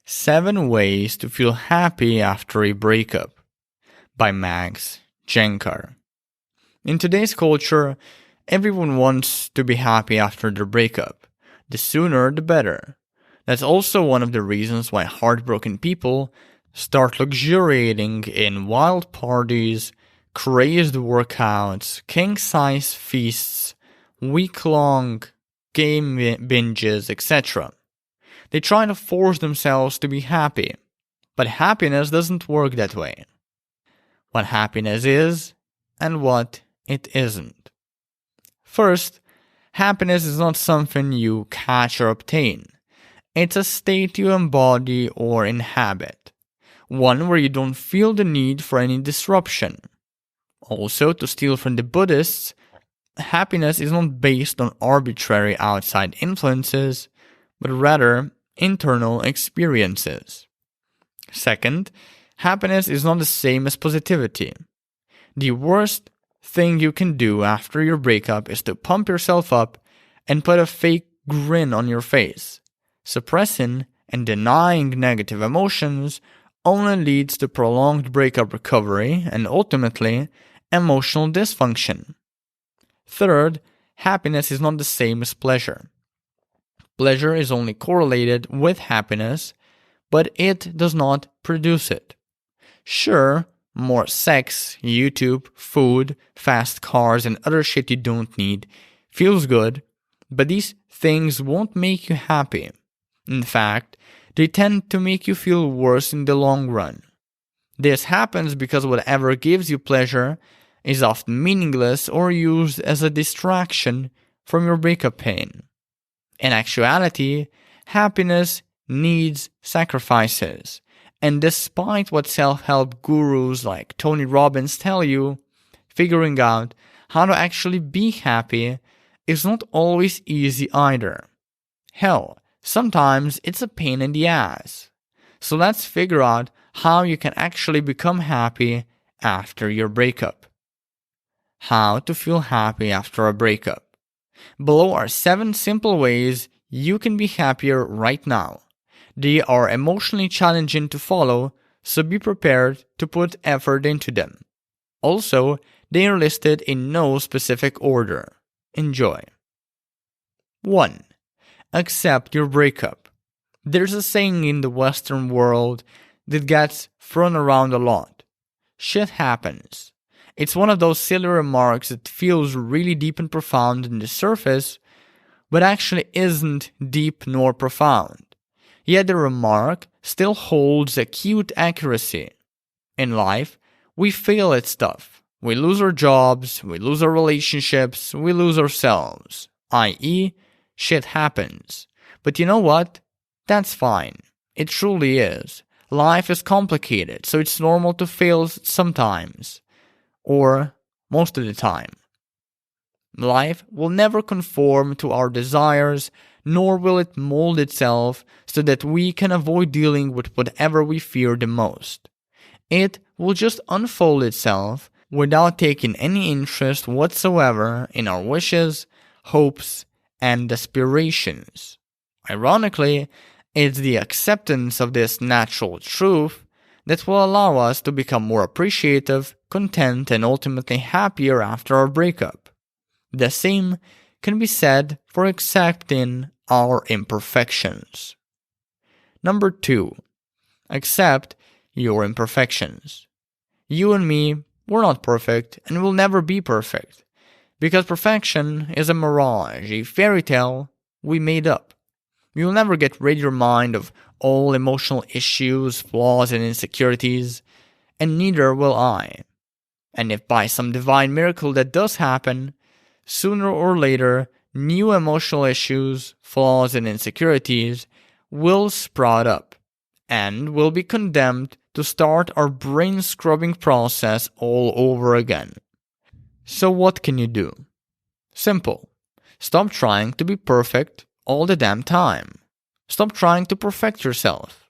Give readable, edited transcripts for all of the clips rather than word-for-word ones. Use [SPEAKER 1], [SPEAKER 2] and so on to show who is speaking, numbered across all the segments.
[SPEAKER 1] 7 Ways to Feel Happy After a Breakup by Jancar. In today's culture, everyone wants to be happy after their breakup. The sooner, the better. That's also one of the reasons why heartbroken people start luxuriating in wild parties, crazed workouts, king-size feasts, week-long game binges, etc. They try to force themselves to be happy, but happiness doesn't work that way. What happiness is, and what it isn't. First, happiness is not something you catch or obtain. It's a state you embody or inhabit, one where you don't feel the need for any disruption. Also, to steal from the Buddhists, happiness is not based on arbitrary outside influences, but rather internal experiences. Second, happiness is not the same as positivity. The worst thing you can do after your breakup is to pump yourself up and put a fake grin on your face. Suppressing and denying negative emotions only leads to prolonged breakup recovery and ultimately emotional dysfunction. Third, happiness is not the same as pleasure. Pleasure is only correlated with happiness, but it does not produce it. Sure, more sex, YouTube, food, fast cars, and other shit you don't need feels good, but these things won't make you happy. In fact, they tend to make you feel worse in the long run. This happens because whatever gives you pleasure is often meaningless or used as a distraction from your breakup pain. In actuality, happiness needs sacrifices. And despite what self-help gurus like Tony Robbins tell you, figuring out how to actually be happy is not always easy either. Hell, sometimes it's a pain in the ass. So let's figure out how you can actually become happy after your breakup. How to feel happy after a breakup. Below are 7 simple ways you can be happier right now. They are emotionally challenging to follow, so be prepared to put effort into them. Also, they are listed in no specific order. Enjoy. 1. Accept your breakup. There's a saying in the Western world that gets thrown around a lot. Shit happens. It's one of those silly remarks that feels really deep and profound on the surface, but actually isn't deep nor profound. Yet the remark still holds acute accuracy. In life, we fail at stuff. We lose our jobs, we lose our relationships, we lose ourselves, i.e., shit happens. But you know what? That's fine. It truly is. Life is complicated, so it's normal to fail sometimes. Or most of the time. Life will never conform to our desires, nor will it mold itself so that we can avoid dealing with whatever we fear the most. It will just unfold itself without taking any interest whatsoever in our wishes, hopes, and aspirations. Ironically, it's the acceptance of this natural truth that will allow us to become more appreciative, content, and ultimately happier after our breakup. The same can be said for accepting our imperfections. Number 2. Accept your imperfections. You and me, we're not perfect and will never be perfect, because perfection is a mirage, a fairy tale we made up. You'll never get rid of your mind of all emotional issues, flaws, and insecurities, and neither will I. And if by some divine miracle that does happen, sooner or later, new emotional issues, flaws, and insecurities will sprout up, and will be condemned to start our brain-scrubbing process all over again. So what can you do? Simple. Stop trying to be perfect all the damn time. Stop trying to perfect yourself.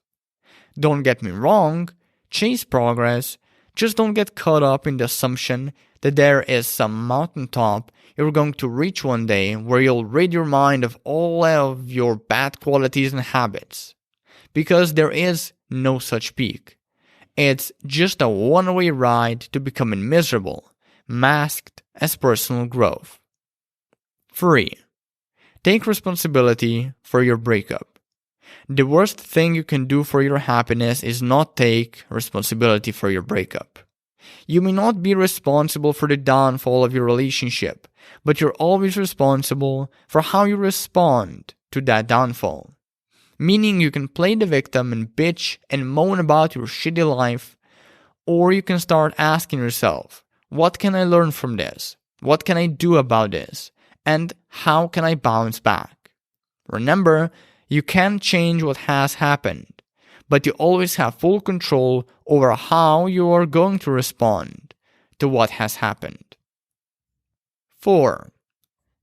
[SPEAKER 1] Don't get me wrong, chase progress, just don't get caught up in the assumption that there is some mountaintop you're going to reach one day where you'll rid your mind of all of your bad qualities and habits. because there is no such peak. It's just a one-way ride to becoming miserable, masked as personal growth. 3. Take responsibility for your breakup. The worst thing you can do for your happiness is not take responsibility for your breakup. You may not be responsible for the downfall of your relationship, but you're always responsible for how you respond to that downfall. Meaning you can play the victim and bitch and moan about your shitty life, or you can start asking yourself, what can I learn from this? What can I do about this? And how can I bounce back? Remember, you can't change what has happened, but you always have full control over how you are going to respond to what has happened. 4.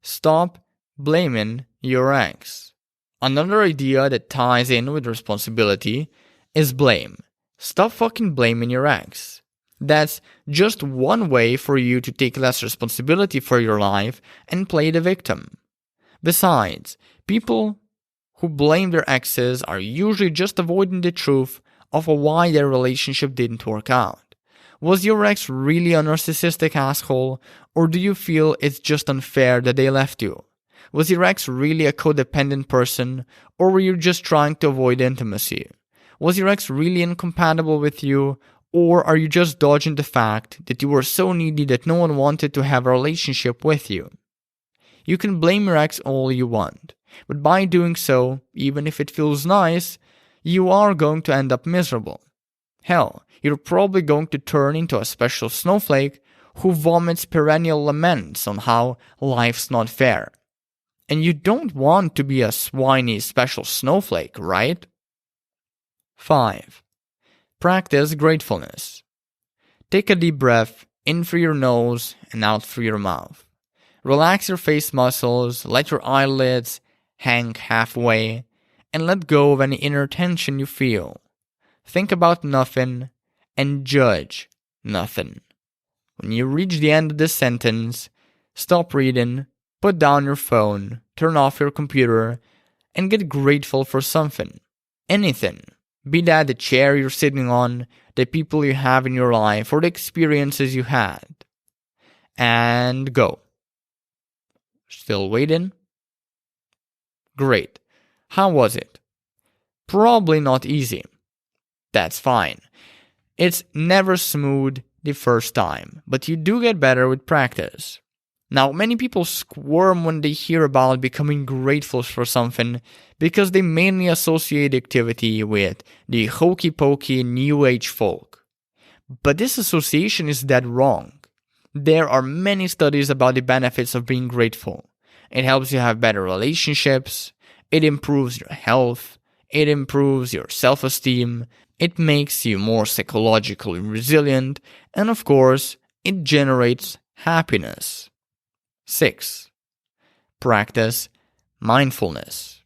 [SPEAKER 1] Stop blaming your ex. Another idea that ties in with responsibility is blame. Stop fucking blaming your ex. That's just one way for you to take less responsibility for your life and play the victim. Besides, people who blame their exes are usually just avoiding the truth of why their relationship didn't work out. Was your ex really a narcissistic asshole, or do you feel it's just unfair that they left you? Was your ex really a codependent person, or were you just trying to avoid intimacy? Was your ex really incompatible with you, or are you just dodging the fact that you were so needy that no one wanted to have a relationship with you? You can blame your ex all you want, but by doing so, even if it feels nice, you are going to end up miserable. Hell, you're probably going to turn into a special snowflake who vomits perennial laments on how life's not fair. And you don't want to be a swiny special snowflake, right? 5. Practice gratefulness. Take a deep breath in through your nose and out through your mouth. Relax your face muscles, let your eyelids hang halfway, and let go of any inner tension you feel. Think about nothing and judge nothing. When you reach the end of this sentence, stop reading, put down your phone, turn off your computer, and get grateful for something. Anything. Be that the chair you're sitting on, the people you have in your life, or the experiences you had. And go. Still waiting? Great. How was it? Probably not easy. That's fine. It's never smooth the first time, but you do get better with practice. Now, many people squirm when they hear about becoming grateful for something because they mainly associate activity with the hokey-pokey New Age folk. But this association is dead wrong. There are many studies about the benefits of being grateful. It helps you have better relationships, it improves your health, it improves your self-esteem, it makes you more psychologically resilient, and of course, it generates happiness. 6. Practice mindfulness.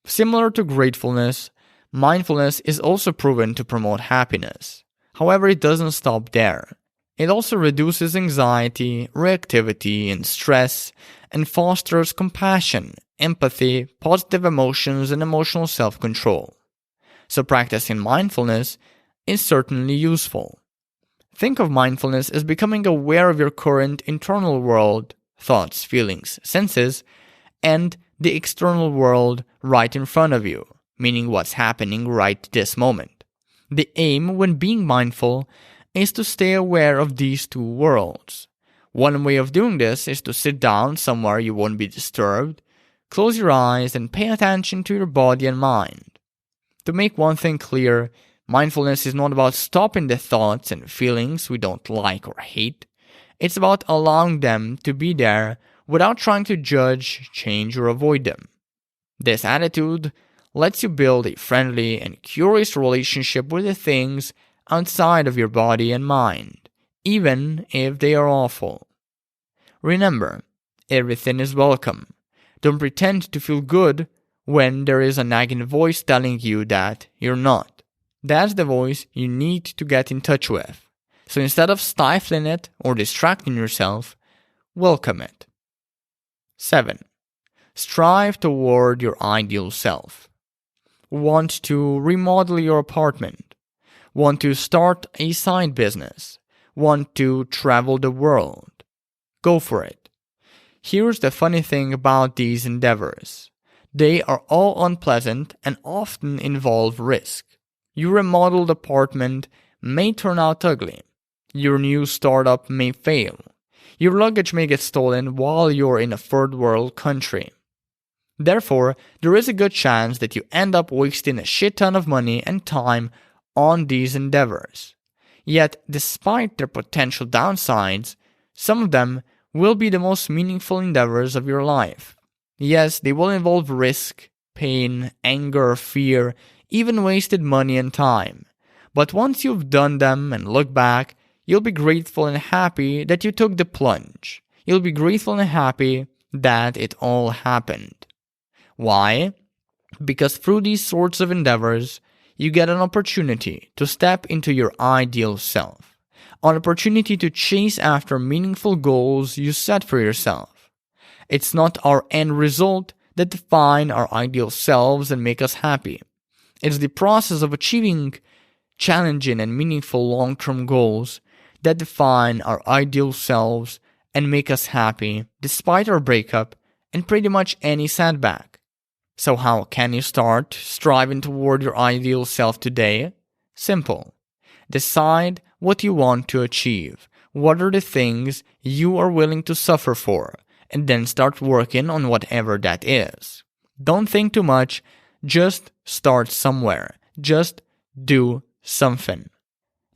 [SPEAKER 1] Similar to gratefulness, mindfulness is also proven to promote happiness. However, it doesn't stop there. It also reduces anxiety, reactivity, and stress, and fosters compassion, empathy, positive emotions, and emotional self-control. So practicing mindfulness is certainly useful. Think of mindfulness as becoming aware of your current internal world, thoughts, feelings, senses, and the external world right in front of you, meaning what's happening right this moment. The aim when being mindful is to stay aware of these two worlds. One way of doing this is to sit down somewhere you won't be disturbed, close your eyes, and pay attention to your body and mind. To make one thing clear, mindfulness is not about stopping the thoughts and feelings we don't like or hate. It's about allowing them to be there without trying to judge, change, or avoid them. This attitude lets you build a friendly and curious relationship with the things outside of your body and mind, even if they are awful. Remember, everything is welcome. Don't pretend to feel good when there is a nagging voice telling you that you're not. That's the voice you need to get in touch with. So instead of stifling it or distracting yourself, welcome it. 7. Strive toward your ideal self. Want to remodel your apartment? Want to start a side business? Want to travel the world? Go for it. Here's the funny thing about these endeavors. They are all unpleasant and often involve risk. Your remodeled apartment may turn out ugly. Your new startup may fail. Your luggage may get stolen while you're in a third world country. Therefore, there is a good chance that you end up wasting a shit ton of money and time on these endeavors. Yet, despite their potential downsides, some of them will be the most meaningful endeavors of your life. Yes, they will involve risk, pain, anger, fear, even wasted money and time. But once you've done them and look back, you'll be grateful and happy that you took the plunge. You'll be grateful and happy that it all happened. Why? Because through these sorts of endeavors, you get an opportunity to step into your ideal self. An opportunity to chase after meaningful goals you set for yourself. It's not our end result that define our ideal selves and make us happy. It's the process of achieving challenging and meaningful long-term goals that define our ideal selves and make us happy despite our breakup and pretty much any setback. So how can you start striving toward your ideal self today? Simple. Decide what you want to achieve. What are the things you are willing to suffer for? And then start working on whatever that is. Don't think too much. Just start somewhere. Just do something.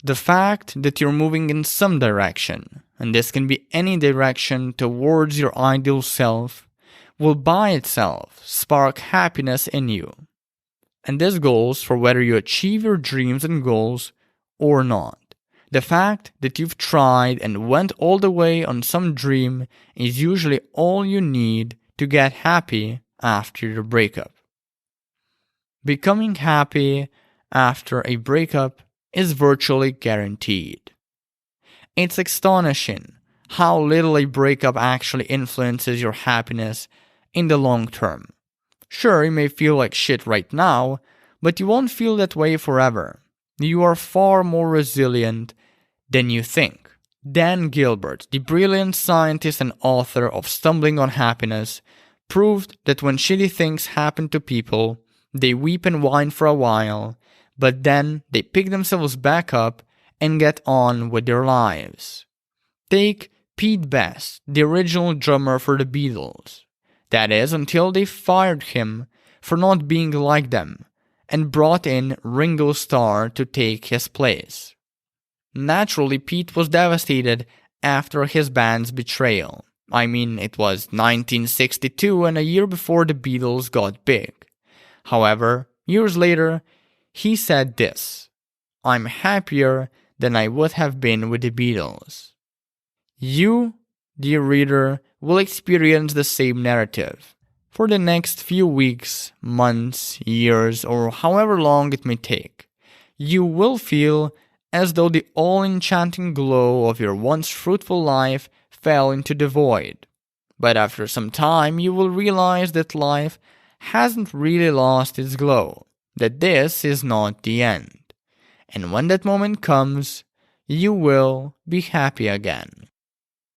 [SPEAKER 1] The fact that you're moving in some direction, and this can be any direction towards your ideal self, will by itself spark happiness in you. And this goes for whether you achieve your dreams and goals or not. The fact that you've tried and went all the way on some dream is usually all you need to get happy after your breakup. Becoming happy after a breakup is virtually guaranteed. It's astonishing how little a breakup actually influences your happiness in the long term. Sure, you may feel like shit right now, but you won't feel that way forever. You are far more resilient than you think. Dan Gilbert, the brilliant scientist and author of Stumbling on Happiness, proved that when shitty things happen to people, they weep and whine for a while, but then they pick themselves back up and get on with their lives. Take Pete Best, the original drummer for the Beatles. That is, until they fired him for not being like them and brought in Ringo Starr to take his place. Naturally, Pete was devastated after his band's betrayal. I mean, it was 1962 and a year before the Beatles got big. However, years later, he said this: "I'm happier than I would have been with the Beatles." You, dear reader, will experience the same narrative. For the next few weeks, months, years, or however long it may take, you will feel as though the all-enchanting glow of your once fruitful life fell into the void. But after some time, you will realize that life hasn't really lost its glow, that this is not the end. And when that moment comes, you will be happy again.